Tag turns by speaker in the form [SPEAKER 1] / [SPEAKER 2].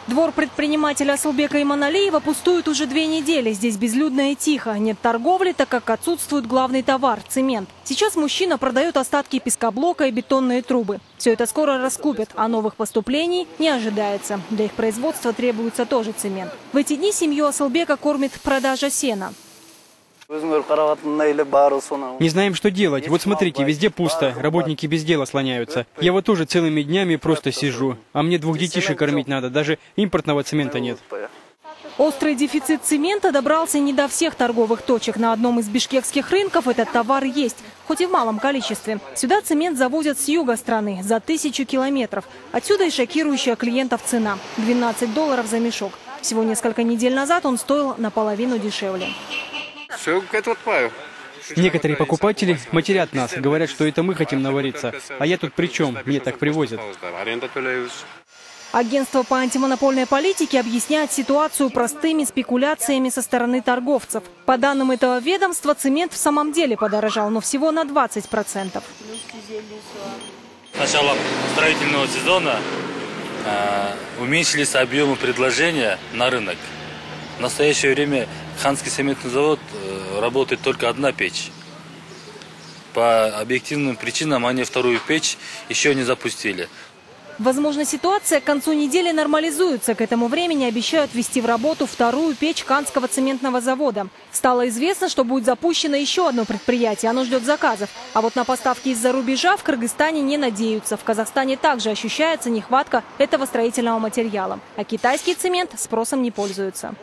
[SPEAKER 1] Двор предпринимателя Асылбека Иманалиева пустует уже 2 недели. Здесь безлюдно и тихо. Нет торговли, так как отсутствует главный товар – цемент. Сейчас мужчина продает остатки пескоблока и бетонные трубы. Все это скоро раскупят, а новых поступлений не ожидается. Для их производства требуется тоже цемент. В эти дни семью Асылбека кормит продажа сена.
[SPEAKER 2] Не знаем, что делать. Вот смотрите, везде пусто. Работники без дела слоняются. Я вот тоже целыми днями просто сижу. А мне 2 детишек кормить надо. Даже импортного цемента нет.
[SPEAKER 1] Острый дефицит цемента добрался не до всех торговых точек. На одном из бишкекских рынков этот товар есть, хоть и в малом количестве. Сюда цемент завозят с юга страны за 1000 километров. Отсюда и шокирующая клиентов цена – $12 за мешок. Всего несколько недель назад он стоил наполовину дешевле.
[SPEAKER 2] Некоторые покупатели матерят нас, говорят, что это мы хотим навариться. А я тут при чем? Мне так привозят.
[SPEAKER 1] Агентство по антимонопольной политике объясняет ситуацию простыми спекуляциями со стороны торговцев. По данным этого ведомства, цемент в самом деле подорожал, но всего на 20%.
[SPEAKER 3] С начала строительного сезона уменьшились объемы предложения на рынок. В настоящее время Ханский цементный завод работает только 1 печь. По объективным причинам они 2-ю печь еще не запустили.
[SPEAKER 1] Возможно, ситуация к концу недели нормализуется. К этому времени обещают ввести в работу 2-ю печь Канского цементного завода. Стало известно, что будет запущено еще одно предприятие. Оно ждет заказов. А вот на поставки из-за рубежа в Кыргызстане не надеются. В Казахстане также ощущается нехватка этого строительного материала. А китайский цемент спросом не пользуется.